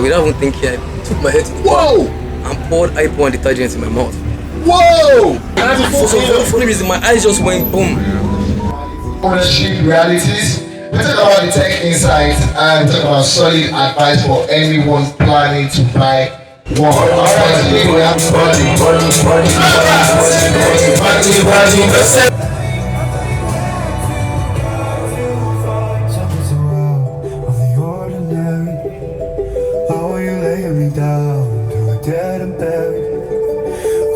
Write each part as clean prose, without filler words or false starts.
Without even thinking, I took my head to the Whoa! bar and poured hypo and detergent in my mouth. Whoa! For some funny reason, my eyes just went boom. On the street realities, we talk about the tech insights and talk about solid advice for anyone planning to buy one. Alright, today we have How are you laying me down to a dead and buried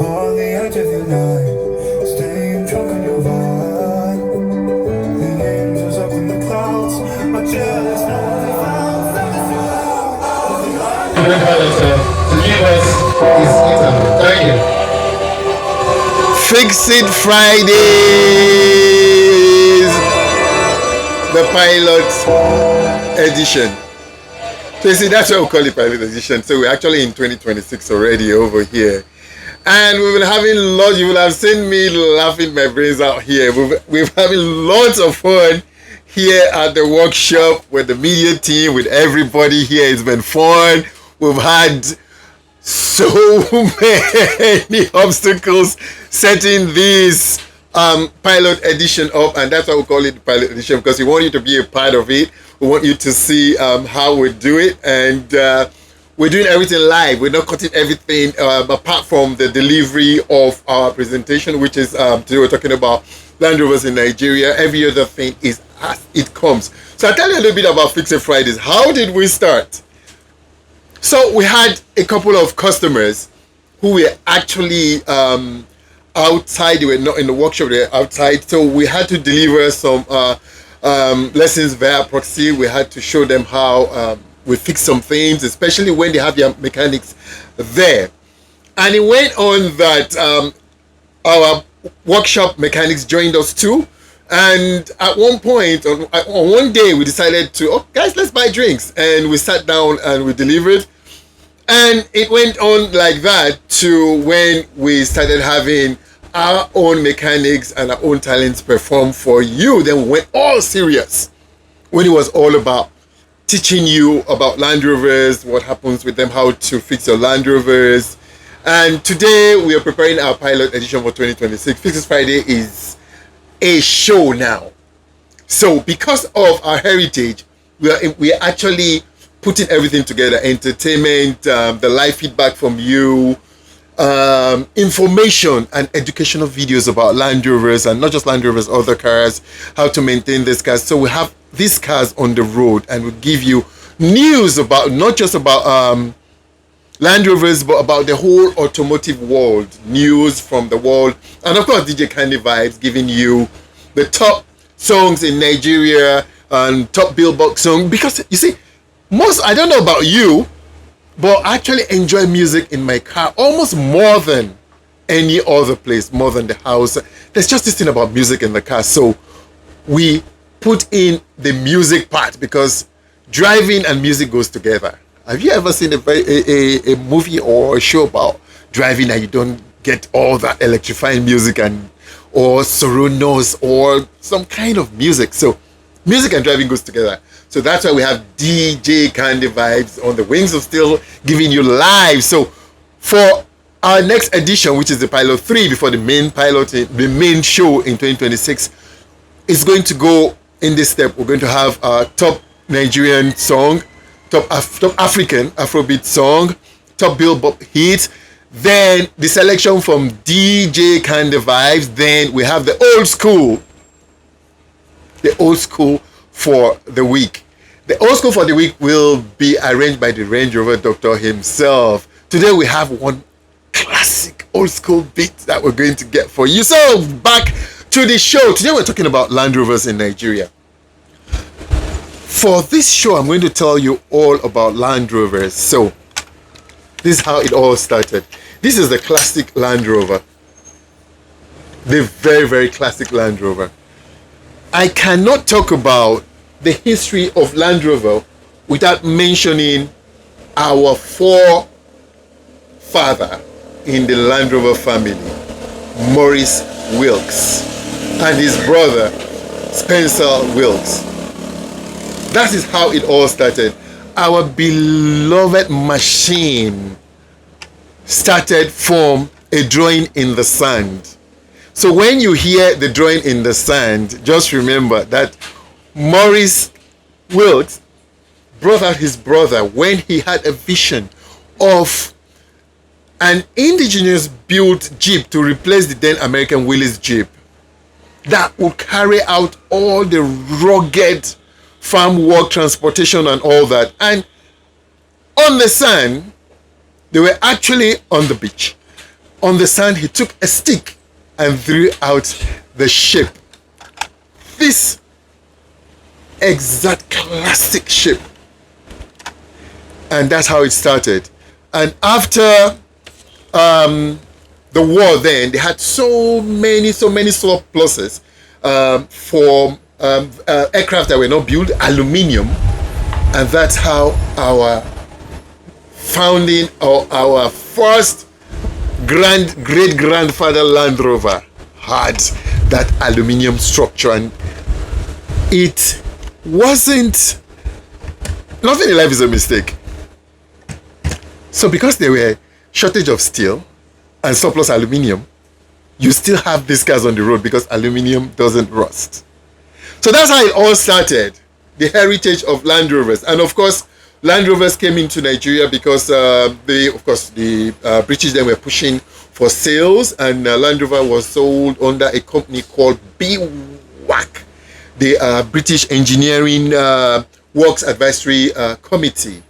on the edge of your life, staying drunk on your vibe. The angels up in the clouds are jealous now they found to give us his interview. Thank you. Fix It Fridays, the pilot edition. So you see, that's why we call it pilot edition. So we're actually in 2026 already over here. And we've been having lots, you will have seen me laughing my brains out here. We've having lots of fun here at the workshop with the media team, with everybody here. It's been fun. We've had so many obstacles setting this pilot edition up, and that's why we call it the pilot edition, because we want you to be a part of it. We want you to see how we do it, and we're doing everything live. We're not cutting everything apart from the delivery of our presentation, which is today we're talking about Land Rovers in Nigeria. Every other thing is as it comes. So I'll tell you a little bit about Fix It Fridays. How did we start? So we had a couple of customers who were actually outside. They were not in the workshop, they were outside. So we had to deliver some lessons via proxy. We had to show them how we fix some things, especially when they have their mechanics there. And it went on that our workshop mechanics joined us too. And at one point, on one day, we decided to, oh guys, let's buy drinks. And we sat down and we delivered. And it went on like that to when we started having our own mechanics and our own talents perform for you. Then we went all serious when it was all about teaching you about Land Rovers, what happens with them, how to fix your Land Rovers. And today we are preparing our pilot edition for 2026. Fix It Friday is a show now. So because of our heritage, we are actually putting everything together: entertainment, the live feedback from you, information and educational videos about Land Rovers, and not just Land Rovers, other cars, how to maintain these cars. So we have these cars on the road, and we'll give you news about, not just about Land Rovers, but about the whole automotive world, news from the world, and of course DJ Candy Vibes, giving you the top songs in Nigeria and top Billboard song. Because you see, I don't know about you, but I actually enjoy music in my car almost more than any other place, more than the house. There's just this thing about music in the car. So we put in the music part, because driving and music goes together. Have you ever seen a movie or a show about driving and you don't get all that electrifying music or Soronos or some kind of music? So music and driving goes together. So that's why we have DJ Candy Vibes on the Wings of Steel giving you live. So for our next edition, which is the pilot 3 before the main pilot, the main show in 2026, is going to go in this step. We're going to have our top Nigerian song, top African Afrobeat song, top Billboard hit, then the selection from DJ Candy Vibes. Then we have the old school for the week. The old school for the week will be arranged by the Range Rover doctor himself. Today we have one classic old school beat that we're going to get for you. So back to the show. Today we're talking about Land Rovers in Nigeria. For this show, I'm going to tell you all about Land Rovers. So this is how it all started. This is the classic Land Rover. The very, very classic Land Rover. I cannot talk about the history of Land Rover without mentioning our forefather in the Land Rover family, Maurice Wilks, and his brother, Spencer Wilks. That is how it all started. our beloved machine started from a drawing in the sand. So when you hear the drawing in the sand, just remember that Maurice Wilks brought out his brother when he had a vision of an indigenous built Jeep to replace the then American Willys Jeep that would carry out all the rugged farm work, transportation and all that. And on the sand, they were actually on the beach. On the sand, he took a stick and threw out the ship. This exact classic ship. And that's how it started. And after the war, then they had so many surpluses for aircraft that were not built, aluminium, and that's how our founding or our first great grandfather Land Rover had that aluminium structure. And it wasn't, nothing in life is a mistake. So because there were shortage of steel and surplus aluminium, you still have these cars on the road because aluminium doesn't rust. So that's how it all started, the heritage of Land Rovers. And of course, Land Rovers came into Nigeria because the British then were pushing for sales, and Land Rover was sold under a company called BWAC, the British Engineering Works Advisory Committee.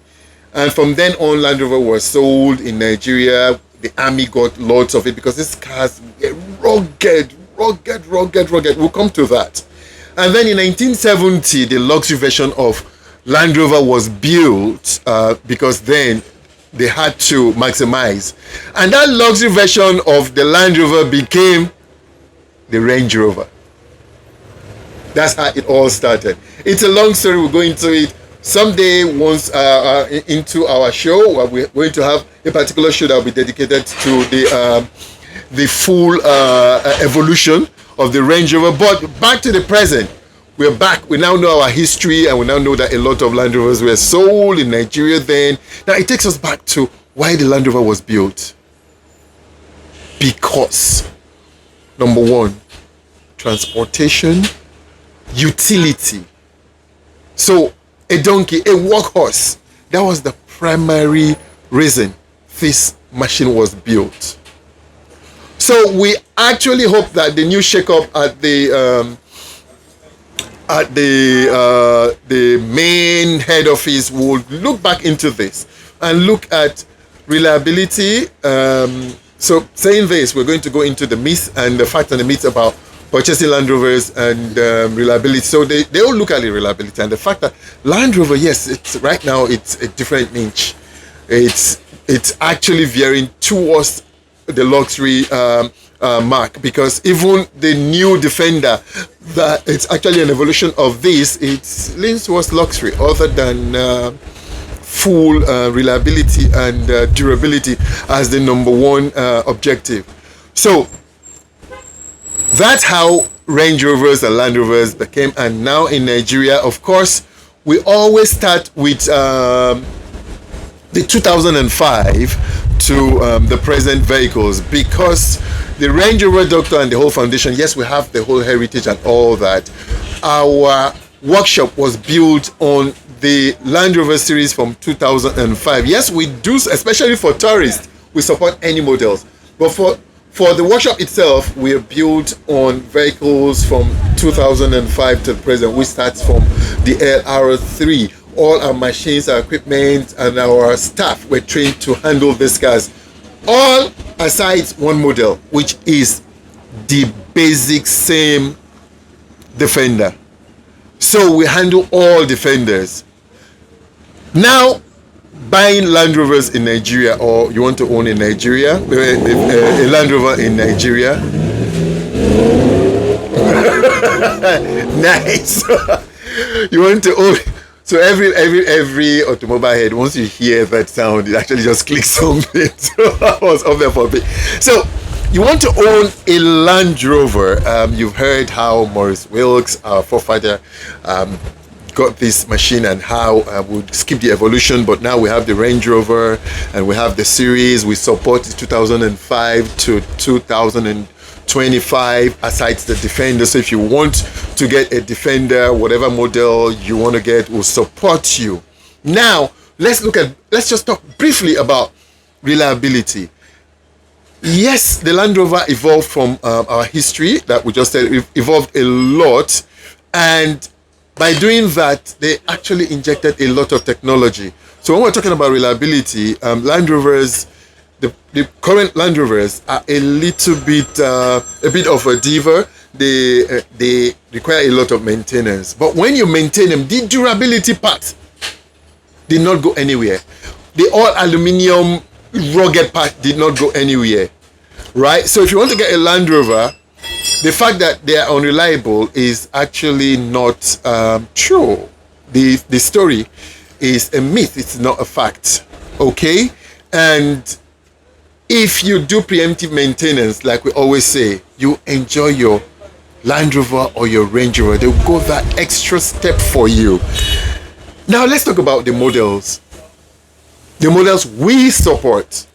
And from then on, Land Rover was sold in Nigeria. The army got lots of it because these cars were rugged. We'll come to that. And then in 1970, the luxury version of Land Rover was built because then they had to maximize. And that luxury version of the Land Rover became the Range Rover. That's how it all started. It's a long story. We'll go into it someday once into our show. We're going to have a particular show that will be dedicated to the full evolution of the Range Rover. But back to the present. We're back. We now know our history, and we now know that a lot of Land Rovers were sold in Nigeria then. Now it takes us back to why the Land Rover was built. Because, number one, transportation, utility. So a donkey, a workhorse, that was the primary reason this machine was built. So we actually hope that the new shake-up at the main head office will look back into this and look at reliability. So saying this, we're going to go into the myths and the facts and the myths about purchasing Land Rovers and reliability. So they all look at the reliability and the fact that Land Rover, yes, it's right now it's a different niche. It's actually veering towards the luxury mark, because even the new Defender, that it's actually an evolution of this, it leans towards luxury other than full reliability and durability as the number one objective. So that's how Range Rovers and Land Rovers became. And now in Nigeria, of course, we always start with the 2005 to the present vehicles, because the Range Rover Doctor and the whole foundation, yes, we have the whole heritage and all that. Our workshop was built on the Land Rover series from 2005. Yes, we do, especially for tourists, we support any models. But for the workshop itself, we are built on vehicles from 2005 to the present. We start from the LR3. All our machines, our equipment, and our staff were trained to handle these cars. All aside one model, which is the basic same Defender. So we handle all Defenders. Now, buying Land Rovers in Nigeria, or you want to own in Nigeria, a Land Rover in Nigeria. Nice. You want to own. So every automobile head, once you hear that sound, it actually just clicks something. So I was up there for a bit. So you want to own a Land Rover. You've heard how Maurice Wilks, our forefather, got this machine and how we'll skip the evolution, but now we have the Range Rover and we have the series. We support 2005 to 2025 aside the Defender. So if you want to get a Defender, whatever model you want to get, we'll support you. Now let's just talk briefly about reliability. Yes, the Land Rover evolved from our history that we just said. We've evolved a lot, and by doing that, they actually injected a lot of technology. So when we're talking about reliability, Land Rovers, the current Land Rovers are a bit of a diva. They require a lot of maintenance. But when you maintain them, the durability part did not go anywhere. The all aluminium rugged part did not go anywhere, right? So if you want to get a Land Rover, the fact that they are unreliable is actually not true. The story is a myth. It's not a fact. Okay? And if you do preemptive maintenance, like we always say, you enjoy your Land Rover or your Range Rover. They'll go that extra step for you. Now let's talk about the models. The models we support,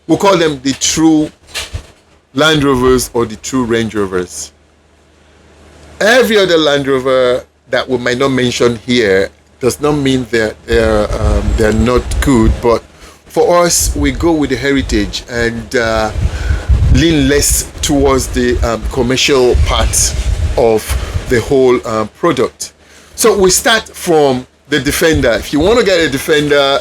we call them the true Land Rovers or the true Range Rovers. Every other Land Rover that we might not mention here does not mean they're not good, but for us, we go with the heritage and lean less towards the commercial part of the whole product. So we start from the Defender. If you want to get a Defender,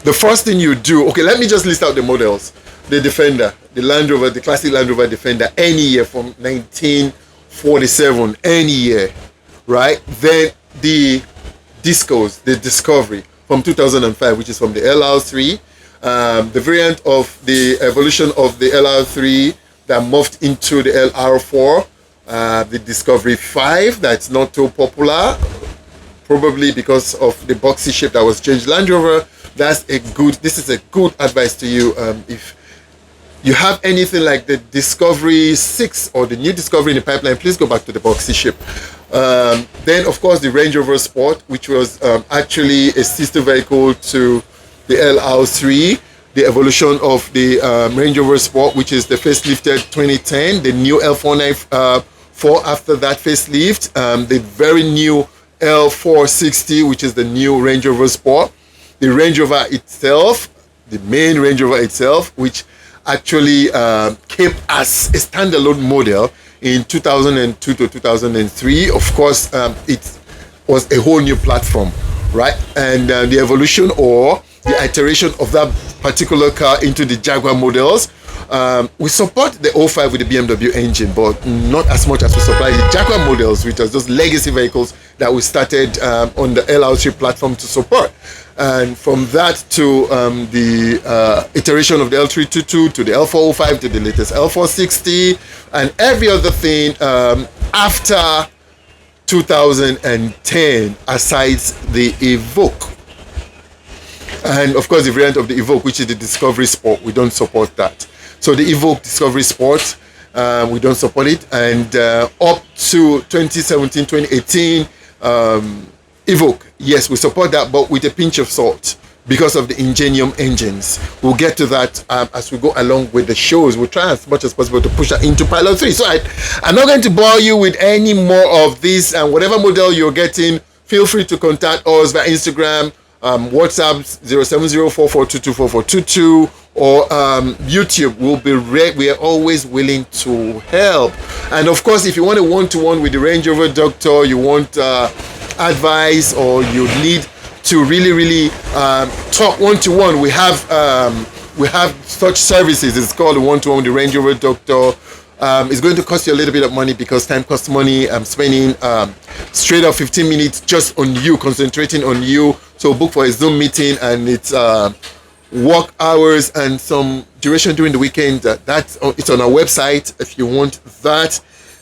the first thing you do, okay, let me just list out the models. The Defender, the Land Rover, the classic Land Rover Defender, any year from 1947, any year, right? Then the Discos, the Discovery from 2005, which is from the LR3, the variant of the evolution of the LR3 that morphed into the LR4, the Discovery 5 that's not too popular, probably because of the boxy shape that was changed. Land Rover, this is a good advice to you. If you have anything like the Discovery 6 or the new Discovery in the pipeline, please go back to the boxy shape. Then of course the Range Rover Sport, which was actually a sister vehicle to the LR3, the evolution of the Range Rover Sport, which is the facelifted 2010, the new L494 after that facelift, the very new L460, which is the new Range Rover Sport, the Range Rover itself, the main Range Rover itself, which actually came as a standalone model in 2002 to 2003. Of course, it was a whole new platform, right? And the evolution or the iteration of that particular car into the Jaguar models. We support the 05 with the BMW engine, but not as much as we supply the Jaguar models, which are those legacy vehicles that we started on the LR3 platform to support. And from that to the iteration of the L322 to the L405 to the latest L460 and every other thing after 2010 aside the Evoque. And of course the variant of the Evoque, which is the Discovery Sport, we don't support that. So the Evoque Discovery Sport, we don't support it. And up to 2017, 2018, Evoque, yes, we support that, but with a pinch of salt because of the Ingenium engines. We'll get to that as we go along with the shows. We'll try as much as possible to push that into Pilot 3. So I'm not going to bore you with any more of this, and whatever model you're getting, feel free to contact us via Instagram, WhatsApp 070442244422, or YouTube. We are always willing to help. And of course, if you want a one-to-one with the Range Rover doctor, you want advice, or you need to really talk one-to-one, we have such services. It's called a one-to-one with the Range Rover doctor. It's going to cost you a little bit of money because time costs money. I'm spending straight up 15 minutes just on you, concentrating on you. So book for a Zoom meeting, and it's work hours and some duration during the weekend. It's on our website if you want that.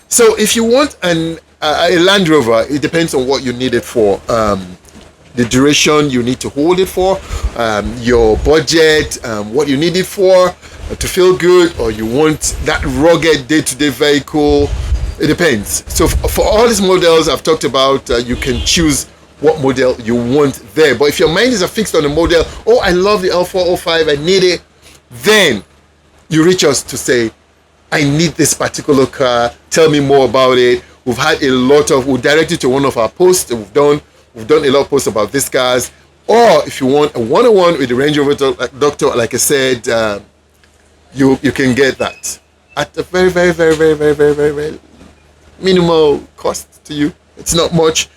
So if you want a Land Rover, it depends on what you need it for. The duration you need to hold it for, your budget, what you need it for to feel good, or you want that rugged day-to-day vehicle It depends. So for all these models I've talked about, you can choose what model you want there. But if your mind is fixed on a model, oh, I love the L405, I need it, then you reach us to say, I need this particular car, tell me more about it. We've direct you to one of our posts that we've done a lot of posts about these cars. Or if you want a one-on-one with the Range Rover doctor, like I said, you can get that at a very, very, very, very, very, very, very, very minimal cost to you. It's not much.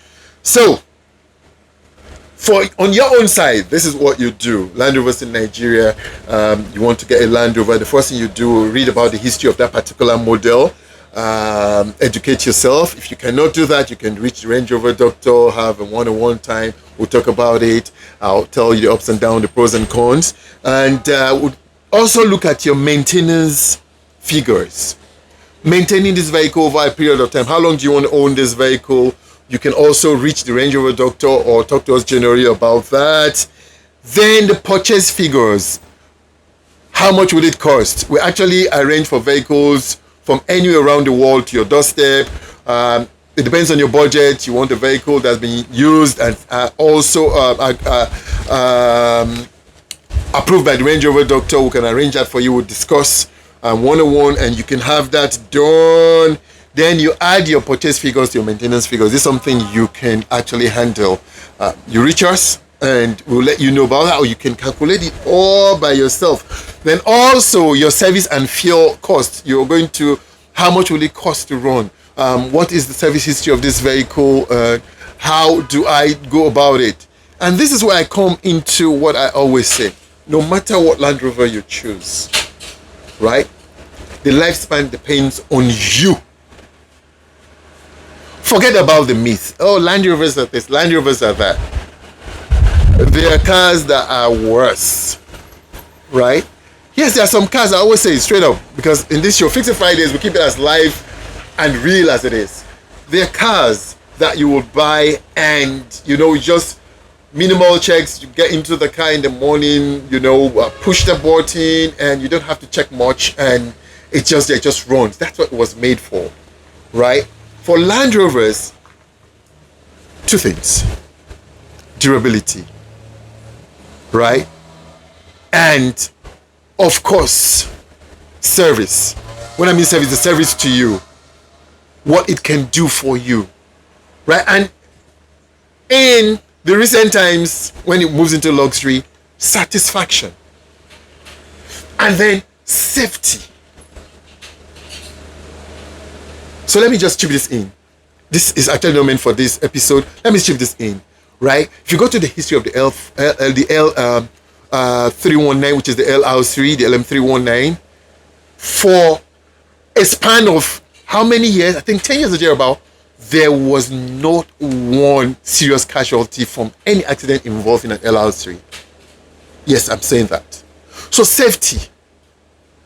So on your own side, this is what you do. Land Rovers in Nigeria, you want to get a Land Rover, the first thing you do, read about the history of that particular model, educate yourself. If you cannot do that, you can reach the Range Rover doctor, have a one-on-one time. We'll talk about it. I'll tell you the ups and downs, the pros and cons, and we'll also look at your maintenance figures. Maintaining this vehicle over a period of time. How long do you want to own this vehicle? You can also reach the Range Rover doctor or talk to us generally about that. Then the purchase figures. How much will it cost? We actually arrange for vehicles from anywhere around the world to your doorstep. It depends on your budget. You want a vehicle that's been used and also approved by the Range Rover doctor. We can arrange that for you. We'll discuss one-on-one and you can have that done. Then you add your purchase figures to your maintenance figures. This is something you can actually handle. You reach us and we'll let you know about that, or you can calculate it all by yourself. Then also your service and fuel cost. You're going to, how much will it cost to run? What is the service history of this vehicle? How do I go about it? And this is where I come into what I always say. No matter what Land Rover you choose, right? The lifespan depends on you. Forget about the myth. Oh, Land Rovers are this, Land Rovers are that. There are cars that are worse, right? Yes, there are some cars, I always say straight up, because in this show, Fix It Fridays, we keep it as live and real as it is. There are cars that you will buy and, just minimal checks. You get into the car in the morning, push the button and you don't have to check much and it just runs. That's what it was made for, right? For Land Rovers, two things. Durability, right? And of course, service. When I mean service, the service to you, what it can do for you, right? And in the recent times, when it moves into luxury, satisfaction. And then safety. So let me just chip this in. This is actually not meant for this episode. Let me chip this in, right? If you go to the history of the L319, which is the LR3, the LM319, for a span of how many years? I think 10 years or thereabout, there was not one serious casualty from any accident involving an LR3. Yes, I'm saying that. So safety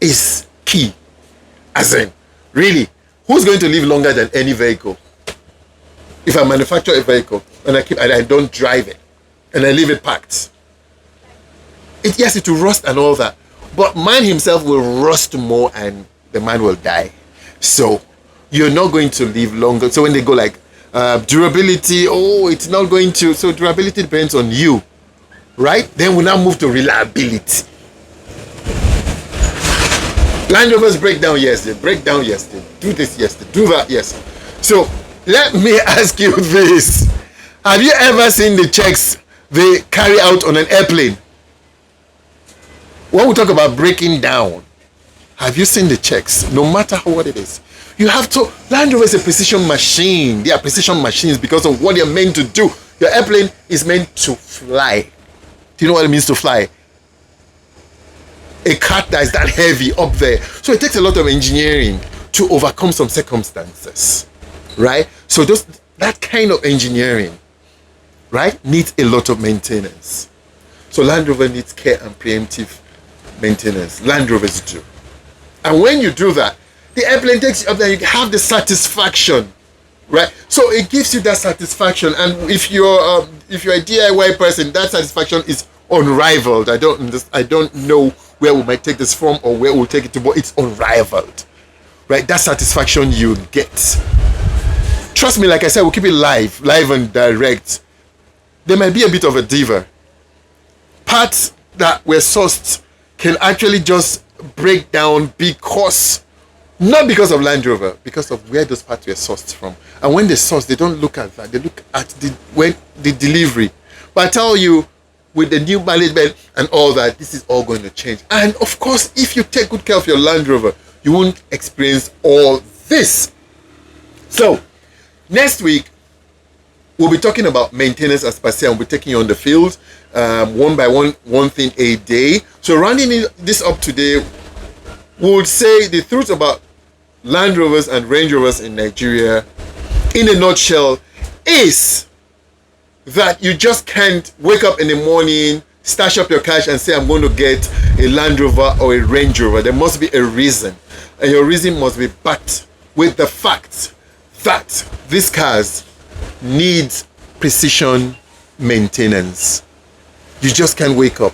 is key. As in, really, who's going to live longer than any vehicle? If I manufacture a vehicle and I don't drive it and I leave it packed, yes, it will rust and all that, but man himself will rust more and the man will die. So you're not going to live longer. So when they go like durability, it's not going to. So durability depends on you, right? Then we now move to reliability. Land Rovers break down yesterday, do this yesterday, do that yesterday. So let me ask you this. Have you ever seen the checks they carry out on an airplane? When we talk about breaking down, have you seen the checks? No matter what it is. You have to, Land Rover is a precision machine. They are precision machines because of what they're meant to do. Your airplane is meant to fly. Do you know what it means to fly? A car that is that heavy up there. So it takes a lot of engineering to overcome some circumstances, right? So that kind of engineering, right, needs a lot of maintenance. So Land Rover needs care and preemptive maintenance. Land Rovers do. And when you do that, the airplane takes you up there, you have the satisfaction, right? So it gives you that satisfaction. And if you're a DIY person, that satisfaction is unrivaled. I don't know where we might take this from or where we'll take it to, but it's unrivaled. right? That satisfaction you get. Trust me, like I said, we'll keep it live and direct. There might be a bit of a diva. Parts that were sourced can actually just break down not because of Land Rover, because of where those parts were sourced from. And when they source, they don't look at that. They look at the delivery. But I tell you, with the new management and all that, this is all going to change. And of course, if you take good care of your Land Rover, you won't experience all this. So, next week, we'll be talking about maintenance as per se, and we'll be taking you on the field, one by one thing a day. So rounding this up today, we'll say the truth about Land Rovers and Range Rovers in Nigeria, in a nutshell, is that you just can't wake up in the morning, stash up your cash and say, I'm going to get a Land Rover or a Range Rover. There must be a reason. And your reason must be backed with the fact that these cars need precision maintenance. You just can't wake up.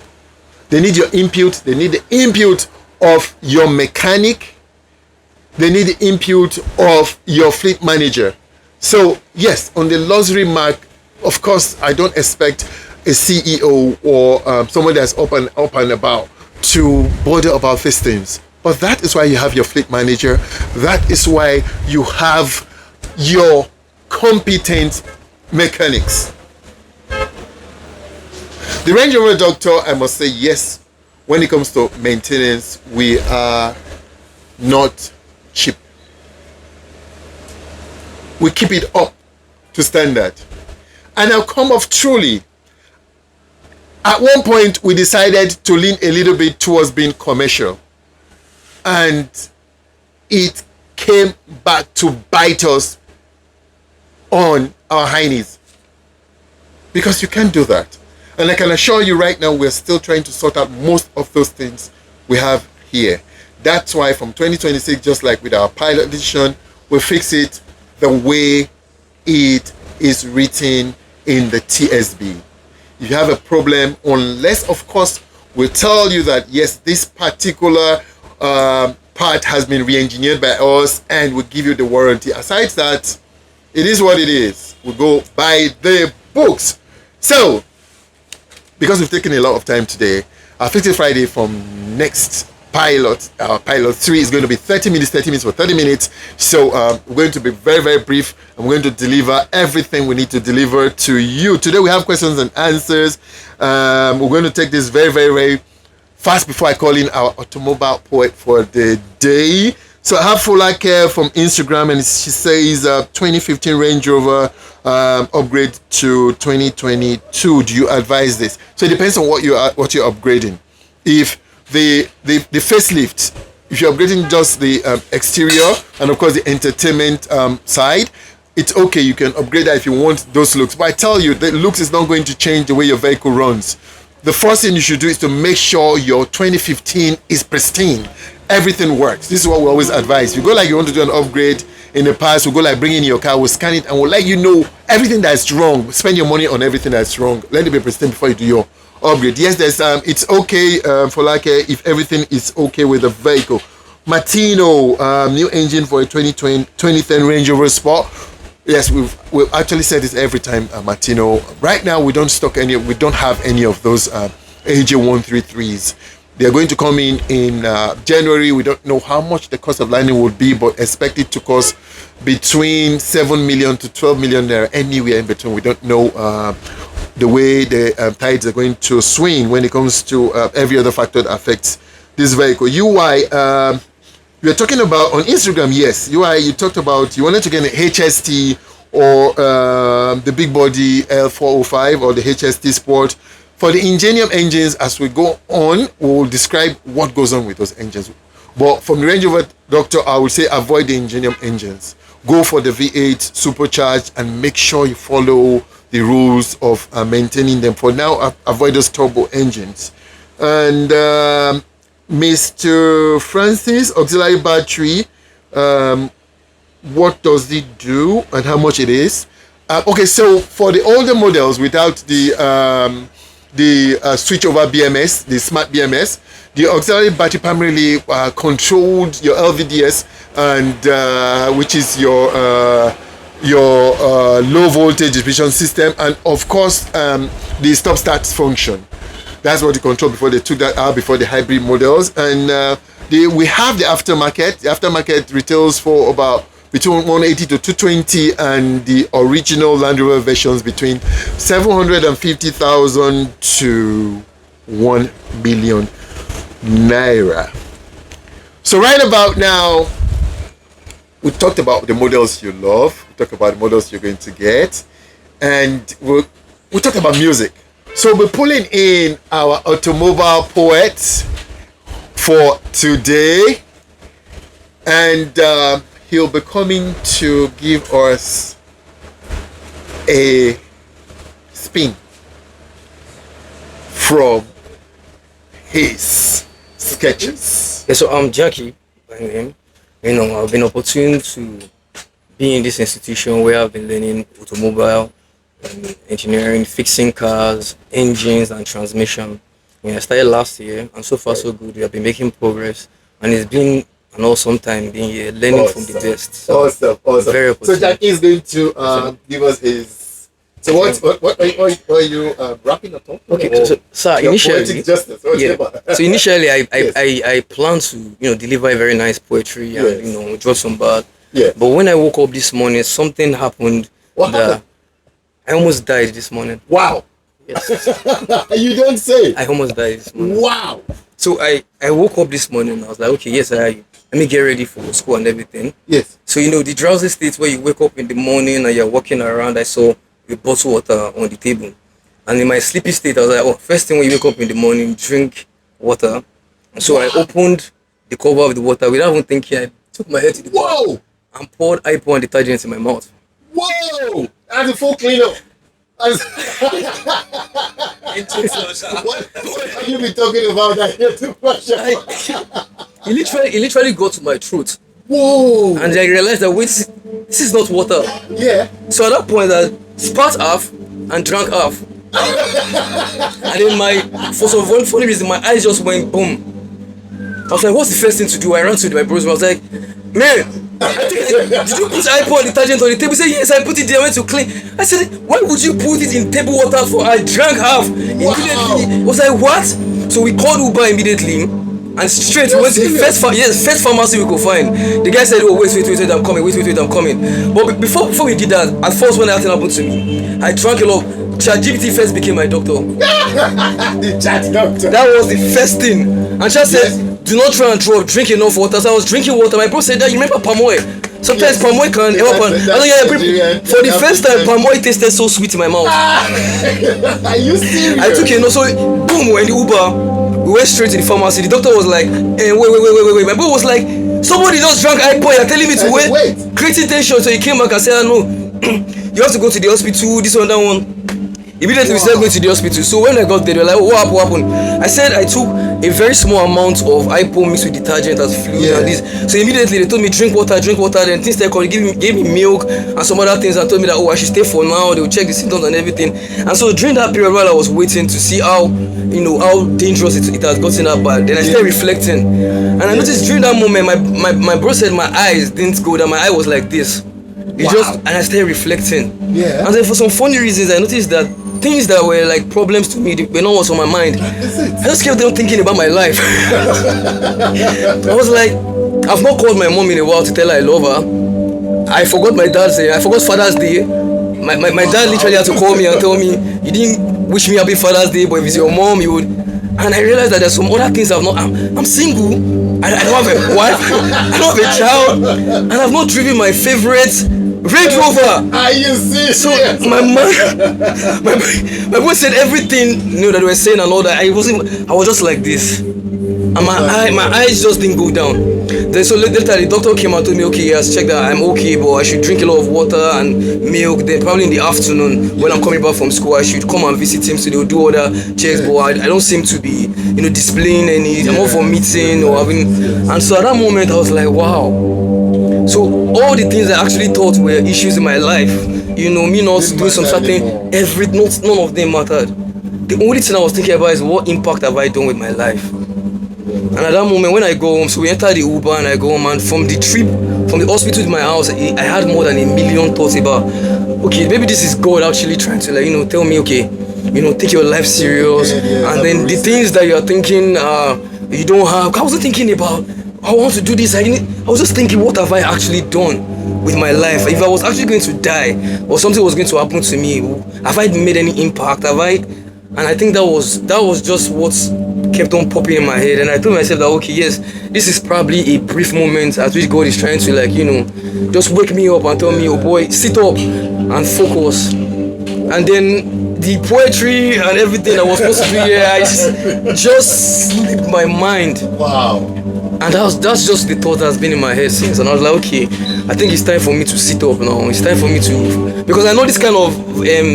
They need your input. They need the input of your mechanic. They need the input of your fleet manager. So yes, on the luxury mark, of course, I don't expect a CEO or someone that's up and about to bother about these things. But that is why you have your fleet manager. That is why you have your competent mechanics. The Range Rover doctor, I must say, yes, when it comes to maintenance, we are not cheap. We keep it up to standard. And I'll come off truly. At one point, we decided to lean a little bit towards being commercial. And it came back to bite us on our heinies. Because you can't do that. And I can assure you right now, we're still trying to sort out most of those things we have here. That's why from 2026, just like with our pilot edition, we'll fix it the way it is written in the TSB. If you have a problem, unless of course we'll tell you that yes, this particular part has been re-engineered by us and we'll give you the warranty. Aside that, it is what it is. We'll go by the books. So, because we've taken a lot of time today, our Fix It Friday from next pilot, our pilot 3 is going to be 30 minutes for 30 minutes. So we're going to be very, very brief. I'm going to deliver everything we need to deliver to you. Today we have questions and answers. We're going to take this very, very, very fast before I call in our automobile poet for the day. So I have Folake from Instagram, and she says 2015 Range Rover upgrade to 2022. Do you advise this? So it depends on what you're upgrading. If the facelift, if you're upgrading just the exterior and of course the entertainment side, it's okay. You can upgrade that if you want those looks. But I tell you, the looks is not going to change the way your vehicle runs. The first thing you should do is to make sure your 2015 is pristine. Everything works. This is what we always advise. You go like you want to do an upgrade in the past, we'll go like bring in your car, we'll scan it, and we'll let you know everything that's wrong. Spend your money on everything that's wrong. Let it be pristine before you do your upgrade. Yes, there's it's okay for like if everything is okay with the vehicle. Martino, new engine for a 2010 Range Rover Sport. Yes, we've actually said this every time, Martino. Right now we don't have any of those AJ133s. They are going to come in January. We don't know how much the cost of landing will be, but expect it to cost between 7 million to 12 million naira, anywhere in between. We don't know the way the tides are going to swing when it comes to every other factor that affects this vehicle. UI, you're talking about on Instagram, yes. UI, you talked about you wanted to get an HST or the big body L405 or the HST Sport. For the Ingenium engines, as we go on, we'll describe what goes on with those engines. But from the Range Rover doctor, I would say avoid the Ingenium engines. Go for the V8 supercharged and make sure you follow the rules of maintaining them. For now, avoid those turbo engines. And Mr. Francis, auxiliary battery, what does it do and how much it is? Okay, so for the older models without the the switch over BMS, the smart BMS. The auxiliary battery primarily controlled your LVDS, and which is your low voltage distribution system, and of course the stop start function. That's what they control before they took that out, before the hybrid models. And we have the aftermarket. The aftermarket retails for about between 180 to 220, and the original Land Rover versions between 750,000 to 1 billion naira. So right about now, we talked about the models you love, we talked about the models you're going to get, and we talked about music. So we're pulling in our automobile poet for today, and he'll be coming to give us a spin from his sketches. Yeah, so I'm Jackie by name. You know, I've been opportune to be in this institution where I've been learning automobile engineering, fixing cars, engines, and transmission. I started last year, and so far so good. We have been making progress, and it's been an awesome time being here, learning from the best. So Awesome. very So opportune. Jackie is going to give us his. So what are you rapping at all? Okay, so sir, Your initially, poetic justice. yeah. So initially, Yes. I plan to deliver very nice poetry Yes. and drop some bad. Yeah. But when I woke up this morning, something happened. What that happened? I almost died this morning. Wow. Yes, You don't say. I almost died this morning. Wow. So I woke up this morning. I was like, okay, yes, let me get ready for school and everything. Yes. So the drowsy state where you wake up in the morning and you're walking around. I saw a bottle of water on the table, and in my sleepy state, I was like, oh, first thing when you wake up in the morning, drink water. And so I opened the cover of the water without even thinking. I took my head to the back Whoa. and poured iPod and detergent in my mouth. Whoa. That's a full cleanup. What have you been talking about that here to Russia? It literally got to my throat, Whoa. and I realized that wait, this is not water. Yeah. So at that point, I spat half and drank half, and then for some funny reason, my eyes just went boom. I was like, what's the first thing to do? I ran to my brother. I was like, man, did you put iPod detergent on the table? He said, yes, I put it there. I went to clean. I said, why would you put it in table water for? I drank half. Immediately, I was like, what? So we called Uber immediately, and straight we went to the first pharmacy we could find. The guy said, oh, wait, I'm coming. Wait, I'm coming. But before we did that, at first when that thing happened to me, I drank a lot. ChatGPT first became my doctor. The chat doctor. That was the first thing. And Chat said, do not try and drink enough water. So I was drinking water. My bro said that, you remember palm oil? Sometimes palm oil can help. For the first time, palm oil tasted so sweet in my mouth. Are you serious? I took it, so boom, we're in the Uber. We went straight to the pharmacy. The doctor was like, wait. My bro was like, somebody just drank iPod. You're telling me to wait. Creating tension. So he came back and said, no, you have to go to the hospital, this one, that one. Immediately we started going to the hospital. So when I got there, they were like, what happened? I said I took a very small amount of iPod mixed with detergent as fluid and this. So immediately they told me drink water. Then things started coming, gave me milk and some other things, and told me that I should stay for now. They will check the symptoms and everything. And so during that period while I was waiting to see how dangerous it has gotten that bad, then I started reflecting, and I noticed during that moment my bro said my eyes didn't go down. My eye was like this. And I started reflecting. Yeah. And then for some funny reasons, I noticed that things that were like problems to me were not what's on my mind. I just kept on thinking about my life. I was like, I've not called my mom in a while to tell her I love her. I forgot Father's Day. My dad literally had to call me and tell me, you didn't wish me happy Father's Day, but if it's your mom, you would. And I realized that there's some other things I'm single. I don't have a wife. I don't have a child. And I've not driven my favorite Range Rover. Are you serious? So my boy said everything that they were saying and all that. I was just like this, and my eyes just didn't go down. Then so later the doctor came and told me, okay, yes, check that I'm okay, but I should drink a lot of water and milk. Then probably in the afternoon when I'm coming back from school, I should come and visit him so they'll do other checks. But I don't seem to be displaying any. I'm not vomiting or having. And so at that moment I was like, wow. So all the things I actually thought were issues in my life, me not doing some certain none of them mattered. the only thing I was thinking about is what impact have I done with my life. And at that moment when I go home, so we enter the Uber and I go home, and from the trip from the hospital to my house, I had more than a million thoughts about, okay, maybe this is God actually trying to, like, tell me, okay, take your life serious. And then the things that you're thinking you don't have, I wasn't thinking about I want to do this. I was just thinking, what have I actually done with my life? If I was actually going to die or something was going to happen to me, have I made any impact? Have I? And I think that was just what kept on popping in my head. And I told myself that, okay, yes, this is probably a brief moment at which God is trying to, like, just wake me up and tell me, oh boy, sit up and focus. And then the poetry and everything I was supposed to do here, I just slipped my mind. Wow. And that's just the thought that's been in my head since. And I was like, okay, I think it's time for me to sit up now. It's time for me to, because I know this kind of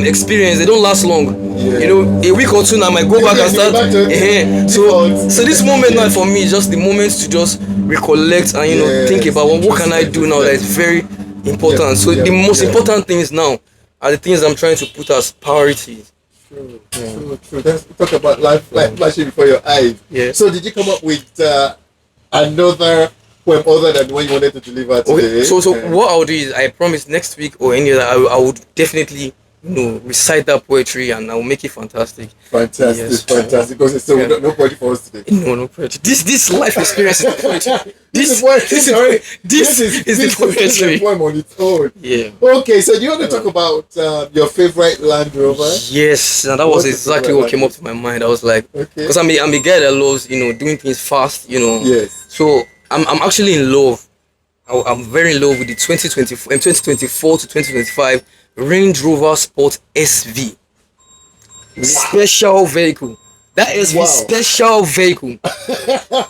experience, they don't last long. Yeah. A week or two now I might go back and start. So this moment now for me is just the moment to just recollect and think about what can I do now that is very important. So the most important things now are the things I'm trying to put as priorities. True. Let's talk about life flashing before your eyes. Yeah. So did you come up with another poem other than what you wanted to deliver today? Okay. So what I'll do is, I promise next week or any other, I would definitely recite that poetry and I'll make it fantastic. Fantastic. Because it's no poetry for us today. No poetry. This life experience is the poetry. This is the poetry. A poem on its own. Yeah. Okay, so do you want to talk about your favorite Land Rover? Yes, and that was exactly what came up to my mind. I was like, because I'm a guy that loves doing things fast. Yes. So I'm actually in love. I'm very in love with the 2024 to 2025 Range Rover Sport SV. Special vehicle. That is special vehicle.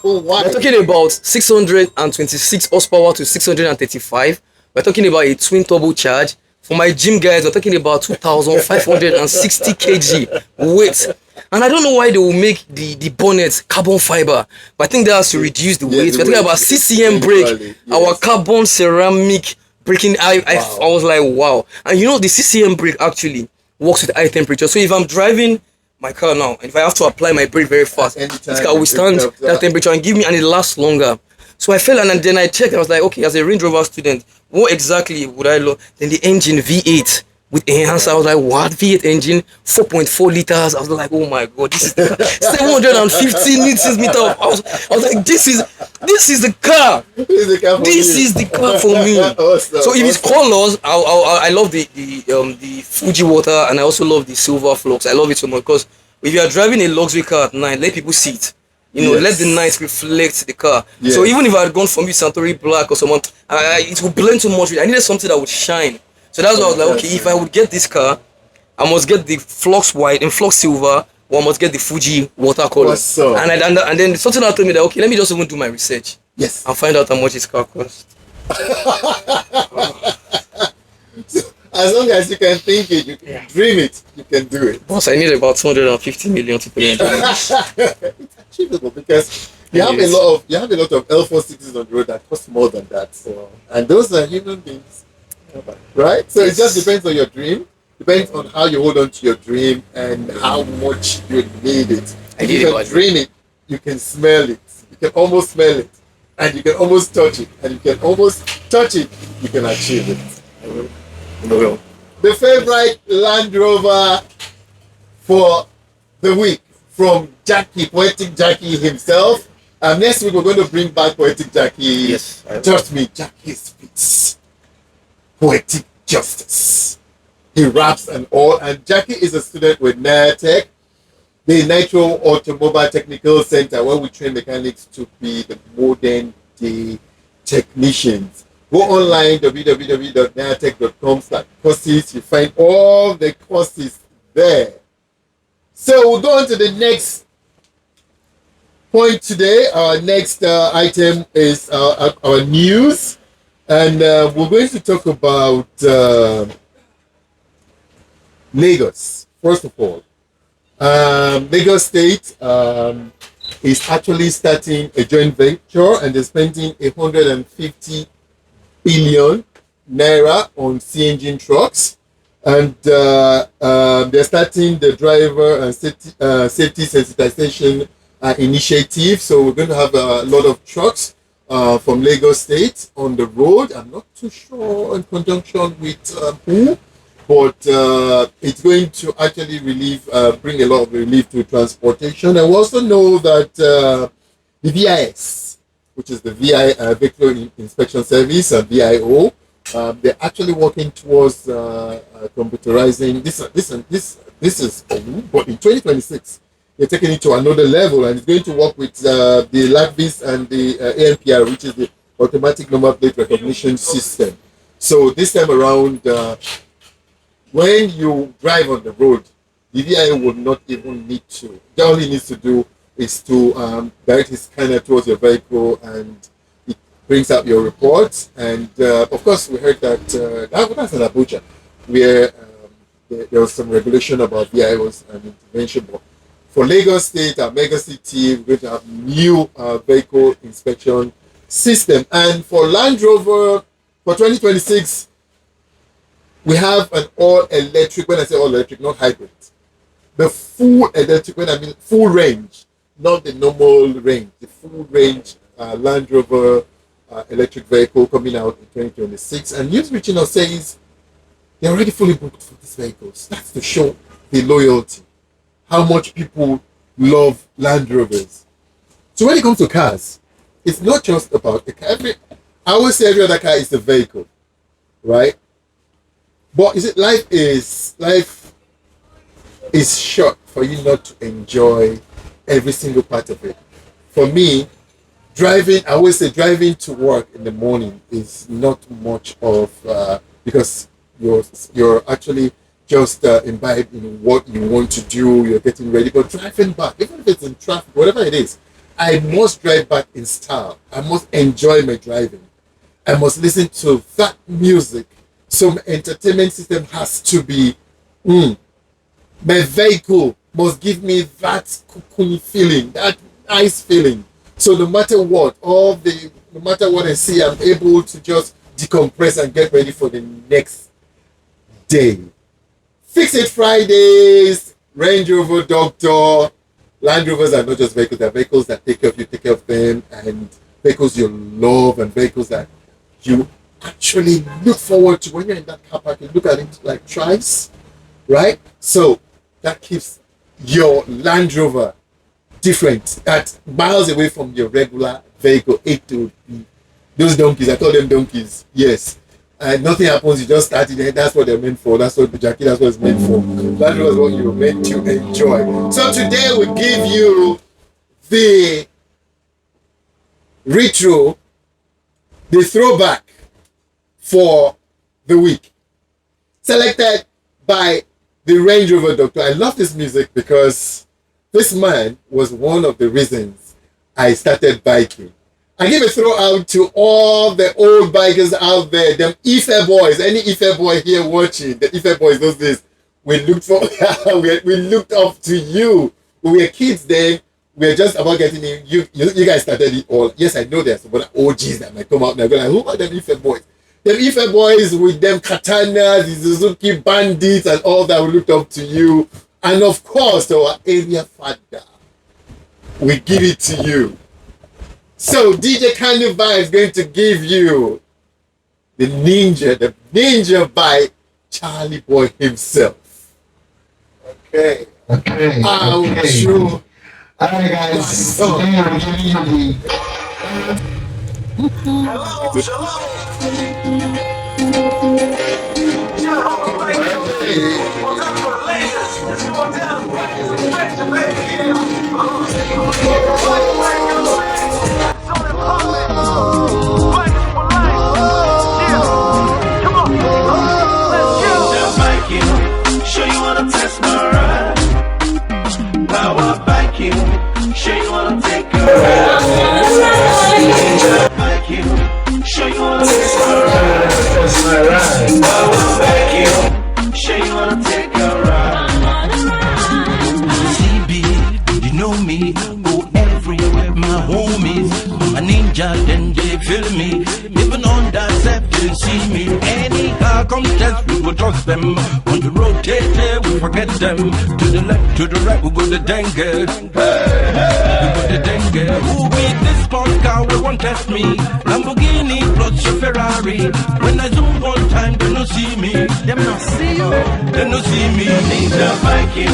We're talking about 626 horsepower to 635. We're talking about a twin turbo charge. For my gym guys, we're talking about 2,560 kg weight. And I don't know why they will make the bonnet carbon fiber, but I think that has to reduce the weight. We're talking about CCM brake, our carbon ceramic braking. I was like, wow. And the CCM brake actually works with high temperature. So if I'm driving my car now, and if I have to apply my brake very fast, this car will withstand that temperature and it lasts longer. So I felt, and then I checked, I was like, okay, as a Range Rover student, what exactly would I love? Then the engine V8 with enhancer, I was like, what? V8 engine, 4.4 liters. I was like, oh my god, this is the car. 750 Newton meter. I was like, this is the car. This is the car for me. So if it's colors, I love the Fuji water, and I also love the silver flux. I love it so much because if you are driving a luxury car at night, let people see it. Let the night reflect the car. Yes. So even if I had gone for me Santori black or someone, it would blend too much. I needed something that would shine. So that's why I was like, okay, if I would get this car, I must get the flux white and flux silver, or I must get the Fuji watercolor. And then something else told me that, okay, let me just even do my research. Yes. And find out how much this car costs. As long as you can think it, you can dream it, you can do it. Boss, I need about 250 million to pay. It's achievable because you have a lot of L460s on the road that cost more than that. So, and those are human beings, right? So it just depends on your dream. Depends on how you hold on to your dream and how much you need it. If you can dream it, you can smell it. You can almost smell it, and you can almost touch it, and you can almost touch it. You can achieve it. The favorite Land Rover for the week from Jackie, Poetic Jackie himself. Next week we're going to bring back Poetic Jackie. Yes. Trust me, Jackie spits poetic justice. He raps and all. And Jackie is a student with NATEC, the Nitro Automobile Technical Center, where we train mechanics to be the modern day technicians. Go online, www.natech.com/courses. You find all the courses there. So we'll go on to the next point today. Our next item is our news. And we're going to talk about Lagos. First of all, Lagos State is actually starting a joint venture, and they're spending 150 billion naira on CNG trucks. And they're starting the driver and safety sensitization initiative. So we're going to have a lot of trucks from Lagos State on the road. I'm not too sure in conjunction with who, but it's going to actually bring a lot of relief to transportation. And we also know that the VIS, which is the Vehicle Inspection Service, and VIO, they're actually working towards computerizing this is but in 2026 they're taking it to another level, and it's going to work with the LACVIS and the ANPR, which is the automatic number plate recognition system. So this time around, when you drive on the road, the VIO will not even need to. All he needs to do is to direct his scanner towards your vehicle, and it brings up your reports. And of course, we heard that that's in Abuja, where there was some regulation about VIOs and intervention. But for Lagos State, our mega city, we're going to have new vehicle inspection system. And for Land Rover, for 2026, we have an all-electric. When I say all-electric, not hybrid. The full electric, when I mean full range, not the normal range, the full range Land Rover electric vehicle coming out in 2026. And news reaching us says they're already fully booked for these vehicles. That's to show the loyalty, how much people love Land Rovers. So when it comes to cars, it's not just about the car. I always say every other car is a vehicle, right? But life is short for you not to enjoy every single part of it. For me, I always say driving to work in the morning is not much of because you're actually just imbibed in what you want to do, you're getting ready. But driving back, even if it's in traffic, whatever it is, I must drive back in style. I must enjoy my driving. I must listen to that music. So my entertainment system has to be, my vehicle must give me that cocoon feeling, that nice feeling. So no matter what, no matter what I see, I'm able to just decompress and get ready for the next day. Fix It Fridays, Range Rover Doctor. Land Rovers are not just vehicles, they're vehicles that take care of you, take care of them, and vehicles you love, and vehicles that you actually look forward to. When you're in that car park, you look at it like twice, right? So that keeps your Land Rover different, at miles away from your regular vehicle. Those donkeys, I call them donkeys, yes. And nothing happens, you just start it, that's what they're meant for. That's what that's what it's meant for. That was what you're meant to enjoy. So today we give you the retro, the throwback for the week, selected by the Range Rover Doctor. I love this music because this man was one of the reasons I started biking. I give a throw out to all the old bikers out there, them Ife boys. Any Ife boy here watching, the Ife boys those days, we looked up to you. When we were kids then, we were just about getting in. You guys started it all. Yes, I know there's some other OGs that might come out now. Go like, who are them Ife boys? Them Ife boys with them katanas, the Suzuki bandits and all that, we looked up to you. And of course, our area father, we give it to you. So DJ Carnival is going to give you the Ninja by Charlie Boy himself. Okay. Sure. Alright guys, today we're giving you the Ninja, then they feel me. Even on that step, they see me. Any car come test, we will trust them. On the road, we forget them. To the left, to the right, we go the dengue. We go the dengue. Who beat this sports car, we won't test me. Lamborghini plus your Ferrari. When I zoom one time, they no see me. Them not see you. They no see me. Ninja bike you.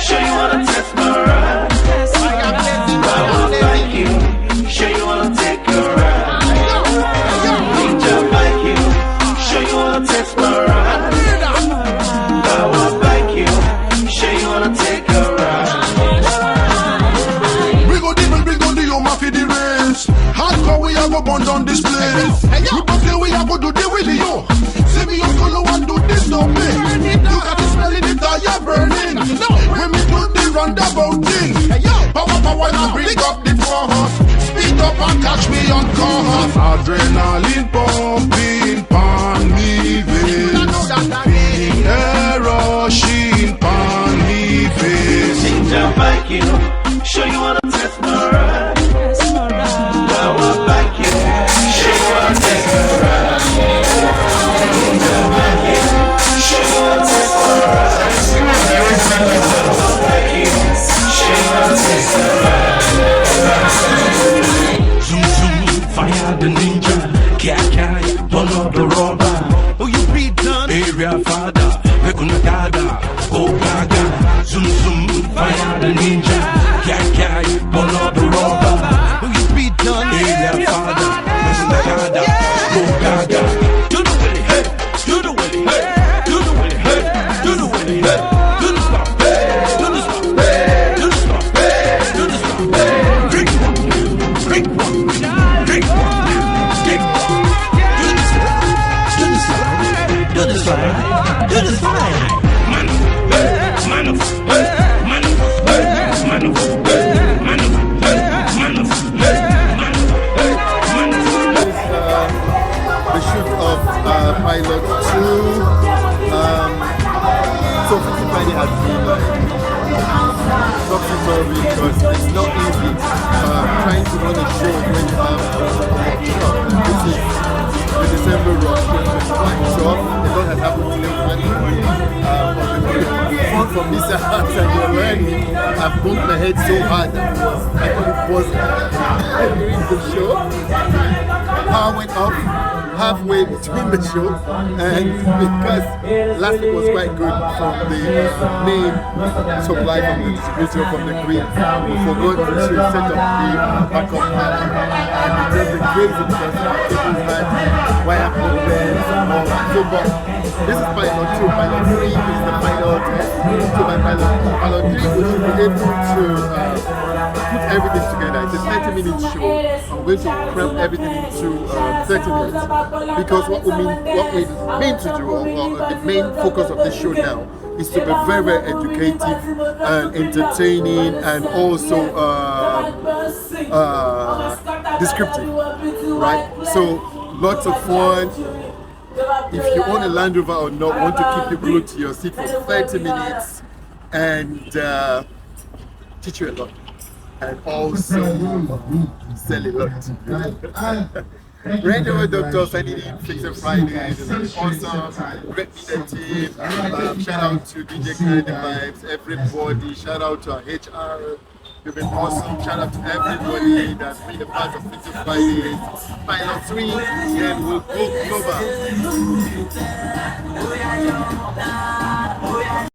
Show you wanna test my ride. I wanna bike you. Show you wanna take a ride. Ninja bike you. Show you wanna test my ride. I wanna bike you. Show you wanna take a ride. We go do your mafia the race. Hardcore we have go burn down this place. We go play we have go do the with you. See me your color and do this no pay. Look at the smell in the tire burning. When we do the roundabout thing. Power and bring up the force. Speed up and catch me on course. Adrenaline pumping, pan me veins. Feeling air rushing, pan me face. Ninja bike you. Show you wanna test my ride. I wanna bike you. Show you wanna test my ride. Ninja bike you. Show you wanna test my ride. I wanna bike you. Show you wanna test my ride. Zoom zoom, fire the ninja. Kia burn up the rubber. Oh, you be done. Area father, Pekuna Gaga, go Gaga. Zoom zoom, fire the ninja. Kia burn up the rubber. Oh, you be done. Area father, Pekuna Gaga, go Gaga. Do the willy, hey, do the willy, hey, do the willy, hey, do the willy, hey, do the stop, hey, do the stop, hey, do the stop, hey, do the stop, hey. Drink one, drink one, drink one, drink one. Do the slide, do the slide, do the slide, do the slide. Man up, hey, man up, hey, man up, hey, man up, hey, man up, hey, man up, hey, man up, hey, man up. The shoot of Pilot 2. So Friday has been topsy-turvy because it's not easy trying to run a show when you have this is the December rush. It's quite tough. A lot has happened to them. From this house and you're learning, I've bumped my head so hard that I thought it was during the show. Power went up halfway between the show, and because last week was quite good from the main supply from the distributor from the grid, we forgot to set up the backup power, and it just been crazy because people had wire problems so but this is pilot 2, pilot 3 is the final test. So by pilot 3 we should be able to put everything together. It's a 30-minute show. I'm going to cram everything into 30 minutes because what we mean to do, or the main focus of this show now, is to be very, very educative and entertaining and also descriptive, right? So lots of fun. If you own a Land Rover or not, want to keep you glued to your seat for 30 minutes and teach you a lot and also sell a lot. Range Rover Doctor signing in Fixer Fridays is awesome. Great media team. Shout out to DJ Credit Vibes, everybody. Shout out to our HR. You've been awesome. Shout out to everybody that's been a part of Fixer Fridays. Pilot 3, and we'll go global.